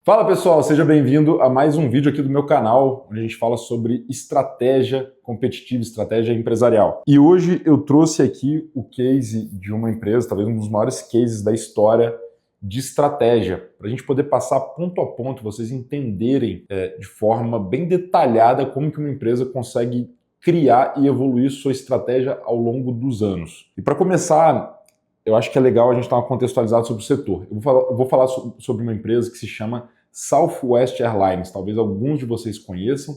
Fala pessoal, seja bem-vindo a mais um vídeo aqui do meu canal, onde a gente fala sobre estratégia competitiva, estratégia empresarial. E hoje eu trouxe aqui o case de uma empresa, talvez um dos maiores cases da história de estratégia, para a gente poder passar ponto a ponto, vocês entenderem de forma bem detalhada como que uma empresa consegue criar e evoluir sua estratégia ao longo dos anos. E para começar, eu acho que é legal a gente dar uma contextualizada sobre o setor. Eu vou falar sobre uma empresa que se chama Southwest Airlines, talvez alguns de vocês conheçam,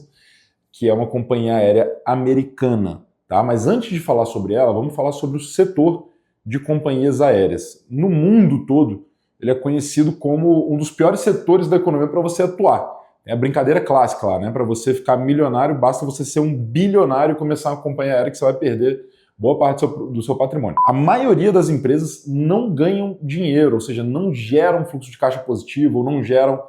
que é uma companhia aérea americana, tá? Mas antes de falar sobre ela, vamos falar sobre o setor de companhias aéreas. No mundo todo, ele é conhecido como um dos piores setores da economia para você atuar. É a brincadeira clássica lá, né? Para você ficar milionário, basta você ser um bilionário e começar uma companhia aérea que você vai perder boa parte do seu patrimônio. A maioria das empresas não ganham dinheiro, ou seja, não geram fluxo de caixa positivo, ou não geram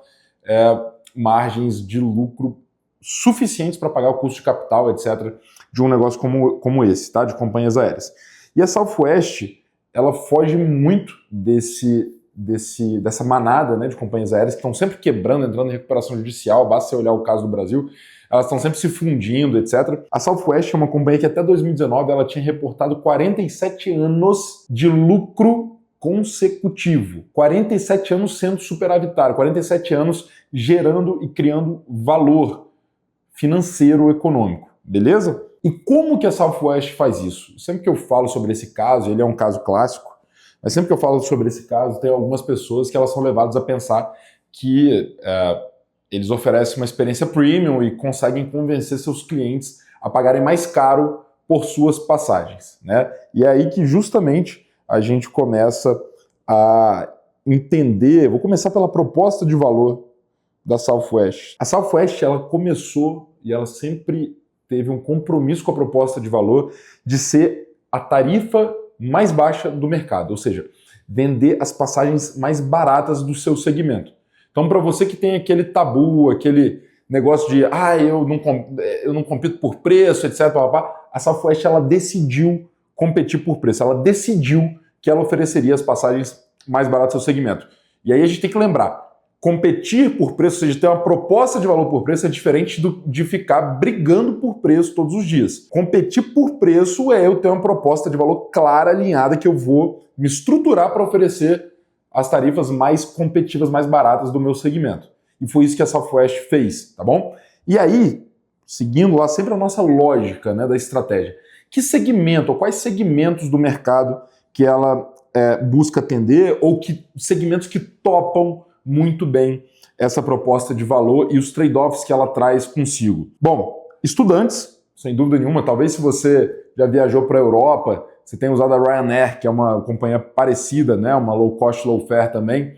margens de lucro suficientes para pagar o custo de capital, etc., de um negócio como esse, tá? De companhias aéreas. E a Southwest, ela foge muito dessa manada, né, de companhias aéreas que estão sempre quebrando, entrando em recuperação judicial, basta você olhar o caso do Brasil, elas estão sempre se fundindo, etc. A Southwest é uma companhia que até 2019 ela tinha reportado 47 anos de lucro consecutivo. 47 anos sendo superavitário, 47 anos gerando e criando valor financeiro econômico, beleza? E como que a Southwest faz isso? Sempre que eu falo sobre esse caso, ele é um caso clássico, mas sempre que eu falo sobre esse caso, tem algumas pessoas que elas são levadas a pensar que eles oferecem uma experiência premium e conseguem convencer seus clientes a pagarem mais caro por suas passagens, né? E é aí que justamente a gente começa a entender, vou começar pela proposta de valor da Southwest. A Southwest, ela começou e ela sempre teve um compromisso com a proposta de valor de ser a tarifa mais baixa do mercado, ou seja, vender as passagens mais baratas do seu segmento. Então, para você que tem aquele tabu, aquele negócio de eu não compito por preço, etc., a Southwest ela decidiu competir por preço, ela decidiu que ela ofereceria as passagens mais baratas do seu segmento. E aí a gente tem que lembrar, competir por preço, ou seja, ter uma proposta de valor por preço é diferente de ficar brigando por preço todos os dias. Competir por preço é eu ter uma proposta de valor clara, alinhada, que eu vou me estruturar para oferecer as tarifas mais competitivas, mais baratas do meu segmento. E foi isso que a Southwest fez, tá bom? E aí, seguindo lá sempre a nossa lógica, né, da estratégia, que segmento, ou quais segmentos do mercado que ela busca atender, ou que segmentos que topam muito bem essa proposta de valor e os trade-offs que ela traz consigo? Bom, estudantes, sem dúvida nenhuma, talvez se você já viajou para a Europa, você tem usado a Ryanair, que é uma companhia parecida, né, uma low cost, low fare também.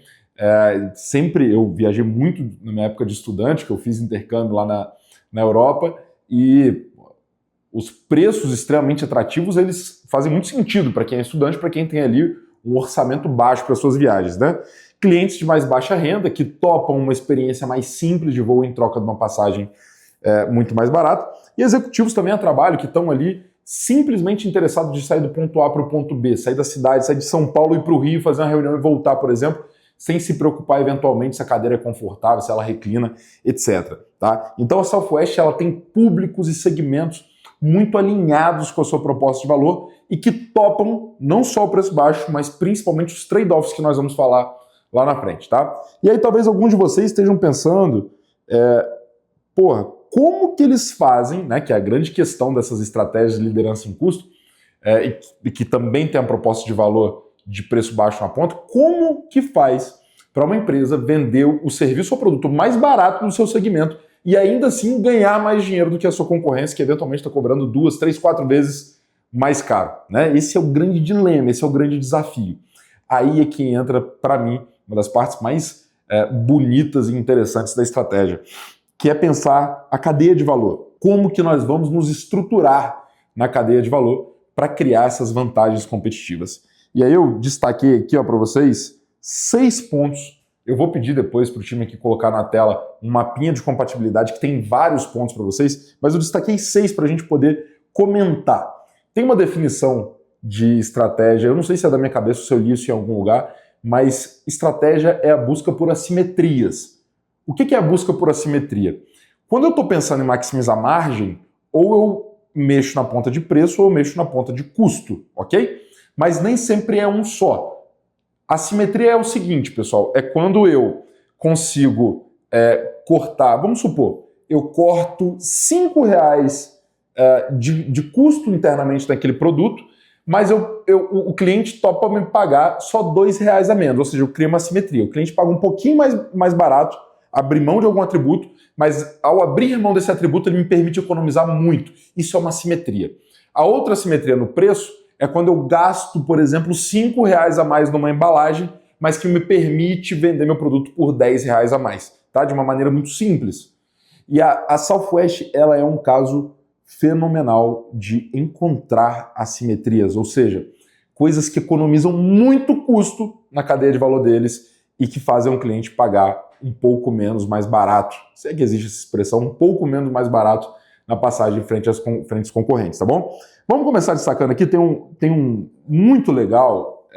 Sempre eu viajei muito na minha época de estudante, que eu fiz intercâmbio lá na Europa, e os preços extremamente atrativos, eles fazem muito sentido para quem é estudante, para quem tem ali um orçamento baixo para suas viagens, né? Clientes de mais baixa renda, que topam uma experiência mais simples de voo em troca de uma passagem muito mais barata, e executivos também a trabalho, que estão ali simplesmente interessados de sair do ponto A para o ponto B, sair da cidade, sair de São Paulo e ir para o Rio, fazer uma reunião e voltar, por exemplo, sem se preocupar eventualmente se a cadeira é confortável, se ela reclina, etc. Tá? Então a Southwest ela tem públicos e segmentos muito alinhados com a sua proposta de valor e que topam não só o preço baixo, mas principalmente os trade-offs que nós vamos falar lá na frente, tá? E aí talvez alguns de vocês estejam pensando, como que eles fazem, né, que é a grande questão dessas estratégias de liderança em custo, e que também tem a proposta de valor de preço baixo na ponta, como que faz para uma empresa vender o serviço ou produto mais barato do seu segmento e ainda assim ganhar mais dinheiro do que a sua concorrência, que eventualmente está cobrando 2, 3, 4 vezes mais caro, né? Esse é o grande dilema, esse é o grande desafio. Aí é que entra, para mim, uma das partes mais bonitas e interessantes da estratégia, que é pensar a cadeia de valor. Como que nós vamos nos estruturar na cadeia de valor para criar essas vantagens competitivas. E aí eu destaquei aqui para vocês 6 pontos. Eu vou pedir depois para o time aqui colocar na tela um mapinha de compatibilidade que tem vários pontos para vocês, mas eu destaquei 6 para a gente poder comentar. Tem uma definição de estratégia, eu não sei se é da minha cabeça ou se eu li isso em algum lugar, mas estratégia é a busca por assimetrias. O que é a busca por assimetria? Quando eu estou pensando em maximizar margem, ou eu mexo na ponta de preço ou eu mexo na ponta de custo, ok? Mas nem sempre é um só. A simetria é o seguinte, pessoal, é quando eu consigo cortar, vamos supor, eu corto R$5 de custo internamente daquele produto, mas o cliente topa me pagar só R$2 a menos, ou seja, eu crio uma simetria. O cliente paga um pouquinho mais barato, abrir mão de algum atributo, mas ao abrir mão desse atributo ele me permite economizar muito. Isso é uma simetria. A outra simetria no preço é quando eu gasto, por exemplo, R$5 a mais numa embalagem, mas que me permite vender meu produto por R$10 a mais, tá? De uma maneira muito simples. E a Southwest, ela é um caso fenomenal de encontrar assimetrias, ou seja, coisas que economizam muito custo na cadeia de valor deles e que fazem o cliente pagar um pouco menos mais barato, se é que existe essa expressão, um pouco menos mais barato na passagem frente às frentes concorrentes, tá bom? Vamos começar destacando aqui, tem um muito legal,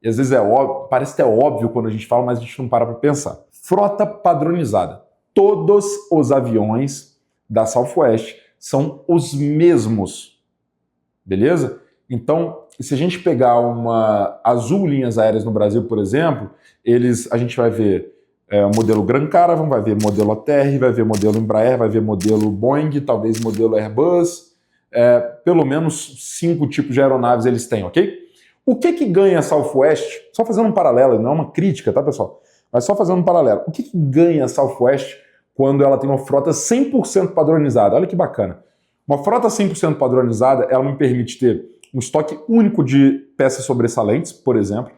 e às vezes óbvio, parece até óbvio quando a gente fala, mas a gente não para pensar. Frota padronizada. Todos os aviões da Southwest são os mesmos, beleza? Então, se a gente pegar uma Azul Linhas Aéreas no Brasil, por exemplo, a gente vai ver o modelo Grand Caravan, vai ver modelo ATR, vai ver modelo Embraer, vai ver modelo Boeing, talvez modelo Airbus, pelo menos 5 tipos de aeronaves eles têm, ok? O que ganha a Southwest, só fazendo um paralelo, não é uma crítica, tá, pessoal? Mas só fazendo um paralelo, o que ganha a Southwest quando ela tem uma frota 100% padronizada? Olha que bacana. Uma frota 100% padronizada, ela me permite ter um estoque único de peças sobressalentes, por exemplo,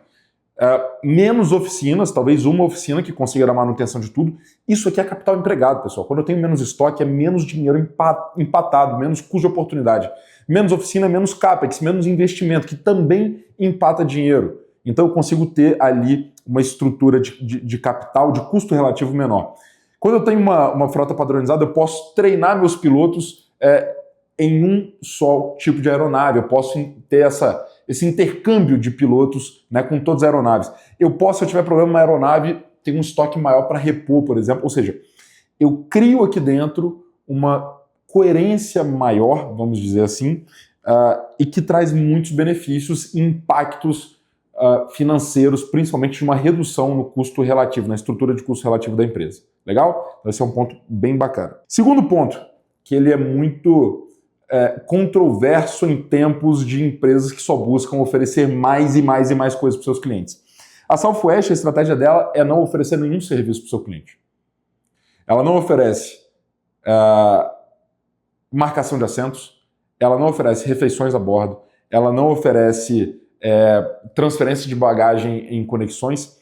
menos oficinas, talvez uma oficina que consiga dar manutenção de tudo. Isso aqui é capital empregado, pessoal. Quando eu tenho menos estoque, é menos dinheiro empatado, menos custo de oportunidade. Menos oficina, menos capex, menos investimento, que também empata dinheiro. Então eu consigo ter ali uma estrutura de capital, de custo relativo menor. Quando eu tenho uma frota padronizada, eu posso treinar meus pilotos em um só tipo de aeronave. Eu posso ter esse intercâmbio de pilotos, né, com todas as aeronaves. Eu posso, se eu tiver problema na aeronave, ter um estoque maior para repor, por exemplo. Ou seja, eu crio aqui dentro uma coerência maior, vamos dizer assim, e que traz muitos benefícios e impactos financeiros, principalmente de uma redução no custo relativo, na estrutura de custo relativo da empresa. Legal? Então esse é um ponto bem bacana. Segundo ponto, que ele é muito controverso em tempos de empresas que só buscam oferecer mais e mais e mais coisas para os seus clientes. A Southwest, a estratégia dela é não oferecer nenhum serviço para o seu cliente. Ela não oferece marcação de assentos, ela não oferece refeições a bordo, ela não oferece transferência de bagagem em conexões,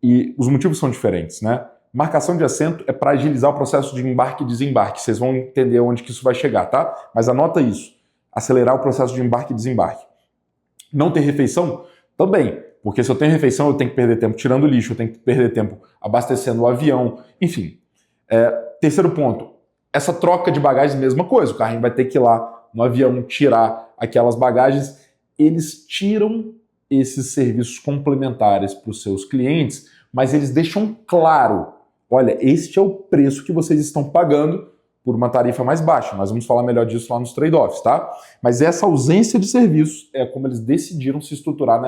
e os motivos são diferentes, né? Marcação de assento é para agilizar o processo de embarque e desembarque. Vocês vão entender onde que isso vai chegar, tá? Mas anota isso. Acelerar o processo de embarque e desembarque. Não ter refeição? Também. Porque se eu tenho refeição, eu tenho que perder tempo tirando lixo, eu tenho que perder tempo abastecendo o avião, enfim. Terceiro ponto. Essa troca de bagagens, mesma coisa. O carrinho vai ter que ir lá no avião tirar aquelas bagagens. Eles tiram esses serviços complementares para os seus clientes, mas eles deixam claro: olha, este é o preço que vocês estão pagando por uma tarifa mais baixa. Nós vamos falar melhor disso lá nos trade-offs, tá? Mas essa ausência de serviços é como eles decidiram se estruturar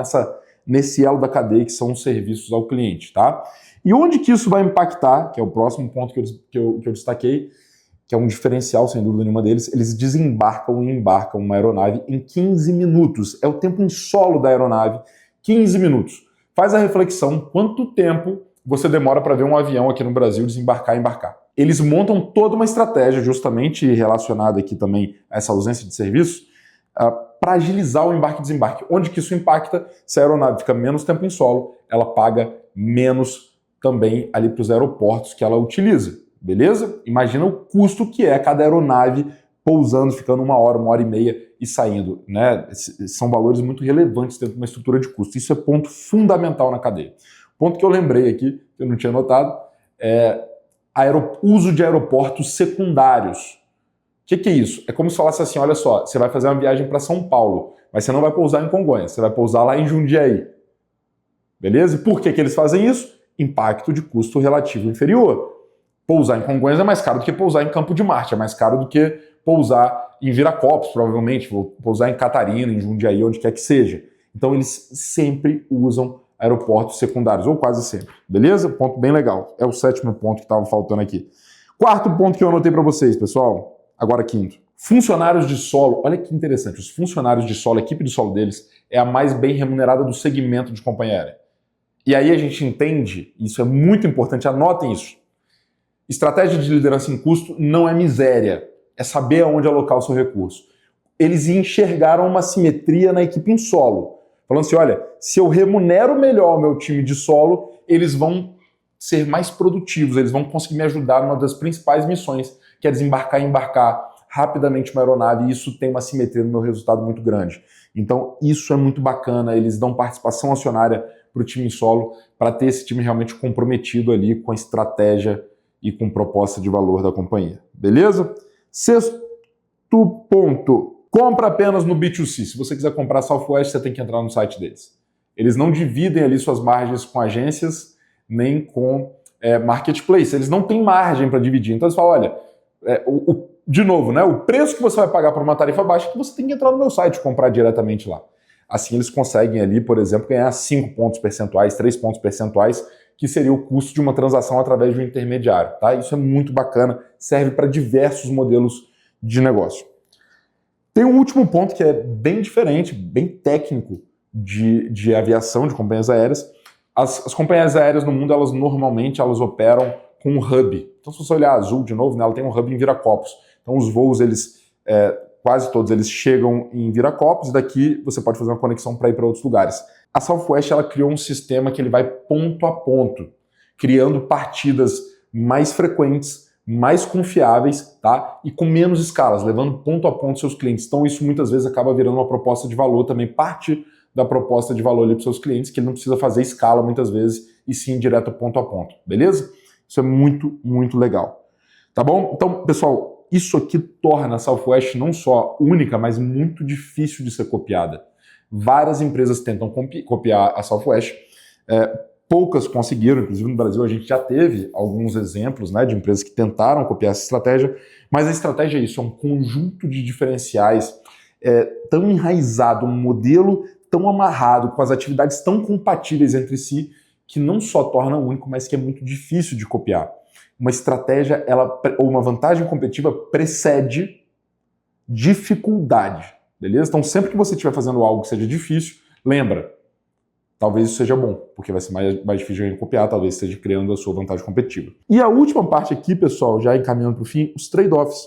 nesse elo da cadeia, que são os serviços ao cliente, tá? E onde que isso vai impactar, que é o próximo ponto que eu destaquei, que é um diferencial, sem dúvida nenhuma deles, eles desembarcam e embarcam uma aeronave em 15 minutos. É o tempo em solo da aeronave, 15 minutos. Faz a reflexão, quanto tempo você demora para ver um avião aqui no Brasil desembarcar e embarcar. Eles montam toda uma estratégia, justamente relacionada aqui também a essa ausência de serviço, para agilizar o embarque e desembarque. Onde que isso impacta? Se a aeronave fica menos tempo em solo, ela paga menos também ali para os aeroportos que ela utiliza. Beleza? Imagina o custo que é cada aeronave pousando, ficando 1 hora, 1 hora e meia e saindo, né? São valores muito relevantes dentro de uma estrutura de custo. Isso é ponto fundamental na cadeia. Ponto que eu lembrei aqui, que eu não tinha notado, é uso de aeroportos secundários. O que é isso? É como se falasse assim, olha só, você vai fazer uma viagem para São Paulo, mas você não vai pousar em Congonhas, você vai pousar lá em Jundiaí. Beleza? E por que eles fazem isso? Impacto de custo relativo inferior. Pousar em Congonhas é mais caro do que pousar em Campo de Marte, é mais caro do que pousar em Viracopos, provavelmente, pousar em Catarina, em Jundiaí, onde quer que seja. Então eles sempre usam aeroportos secundários, ou quase sempre, beleza? Ponto bem legal. É o 7º ponto que estava faltando aqui. 4º ponto que eu anotei para vocês, pessoal. Agora 5º. Funcionários de solo. Olha que interessante. Os funcionários de solo, a equipe de solo deles, é a mais bem remunerada do segmento de companhia aérea. E aí a gente entende, isso é muito importante, anotem isso. Estratégia de liderança em custo não é miséria, é saber aonde alocar o seu recurso. Eles enxergaram uma simetria na equipe em solo. Falando assim, olha, se eu remunero melhor o meu time de solo, eles vão ser mais produtivos, eles vão conseguir me ajudar numa das principais missões, que é desembarcar e embarcar rapidamente uma aeronave, e isso tem uma simetria no meu resultado muito grande. Então, isso é muito bacana, eles dão participação acionária para o time em solo, para ter esse time realmente comprometido ali com a estratégia e com proposta de valor da companhia. Beleza? 6º ponto. Compra apenas no B2C. Se você quiser comprar Southwest, você tem que entrar no site deles. Eles não dividem ali suas margens com agências, nem com marketplace. Eles não têm margem para dividir. Então eles falam, olha, de novo, né, o preço que você vai pagar por uma tarifa baixa é que você tem que entrar no meu site e comprar diretamente lá. Assim eles conseguem ali, por exemplo, ganhar 5 pontos percentuais, 3 pontos percentuais, que seria o custo de uma transação através de um intermediário. Tá? Isso é muito bacana, serve para diversos modelos de negócio. Tem um último ponto que é bem diferente, bem técnico de aviação, de companhias aéreas. As companhias aéreas no mundo, elas normalmente operam com um hub. Então, se você olhar a Azul de novo, né, ela tem um hub em Viracopos. Então, os voos, quase todos, eles chegam em Viracopos e daqui você pode fazer uma conexão para ir para outros lugares. A Southwest, ela criou um sistema que ele vai ponto a ponto, criando partidas mais frequentes, mais confiáveis, tá? E com menos escalas, levando ponto a ponto seus clientes. Então isso muitas vezes acaba virando uma proposta de valor também, parte da proposta de valor ali para seus clientes, que ele não precisa fazer escala muitas vezes, e sim direto ponto a ponto, beleza? Isso é muito, muito legal. Tá bom? Então, pessoal, isso aqui torna a Southwest não só única, mas muito difícil de ser copiada. Várias empresas tentam copiar a Southwest, poucas conseguiram, inclusive no Brasil a gente já teve alguns exemplos, né, de empresas que tentaram copiar essa estratégia, mas a estratégia é isso, é um conjunto de diferenciais tão enraizado, um modelo tão amarrado, com as atividades tão compatíveis entre si, que não só torna único, mas que é muito difícil de copiar. Uma estratégia, ou uma vantagem competitiva precede dificuldade, beleza? Então sempre que você estiver fazendo algo que seja difícil, lembra, talvez isso seja bom, porque vai ser mais difícil de copiar, talvez esteja criando a sua vantagem competitiva. E a última parte aqui, pessoal, já encaminhando para o fim, os trade-offs.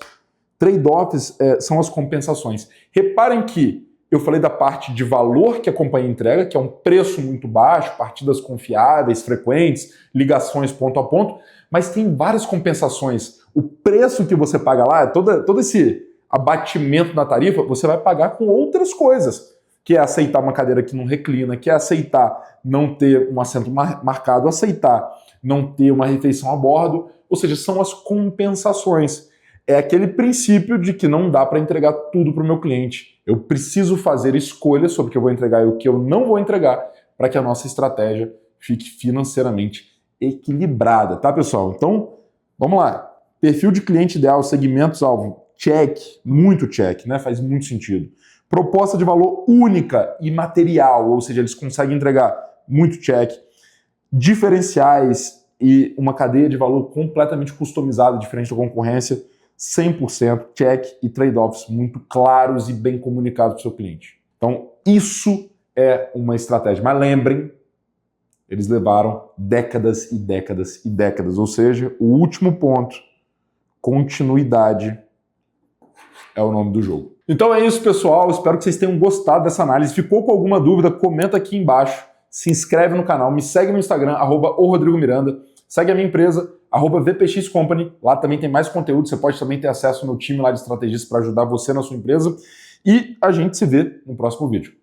Trade-offs são as compensações. Reparem que eu falei da parte de valor que a companhia entrega, que é um preço muito baixo, partidas confiáveis, frequentes, ligações ponto a ponto, mas tem várias compensações. O preço que você paga lá, todo esse abatimento na tarifa, você vai pagar com outras coisas, que é aceitar uma cadeira que não reclina, que é aceitar não ter um assento marcado, aceitar não ter uma refeição a bordo, ou seja, são as compensações. É aquele princípio de que não dá para entregar tudo para o meu cliente. Eu preciso fazer escolhas sobre o que eu vou entregar e o que eu não vou entregar para que a nossa estratégia fique financeiramente equilibrada, tá, pessoal? Então, vamos lá. Perfil de cliente ideal, segmentos-alvo, check, muito check, né? Faz muito sentido. Proposta de valor única e material, ou seja, eles conseguem entregar muito check. Diferenciais e uma cadeia de valor completamente customizada, diferente da concorrência, 100% check, e trade-offs muito claros e bem comunicados para o seu cliente. Então, isso é uma estratégia. Mas lembrem, eles levaram décadas e décadas e décadas. Ou seja, o último ponto, continuidade, é o nome do jogo. Então é isso, pessoal. Espero que vocês tenham gostado dessa análise. Ficou com alguma dúvida? Comenta aqui embaixo. Se inscreve no canal, me segue no Instagram, @oRodrigoMiranda. Segue a minha empresa, @VPX Company. Lá também tem mais conteúdo. Você pode também ter acesso ao meu time lá de estrategistas para ajudar você na sua empresa. E a gente se vê no próximo vídeo.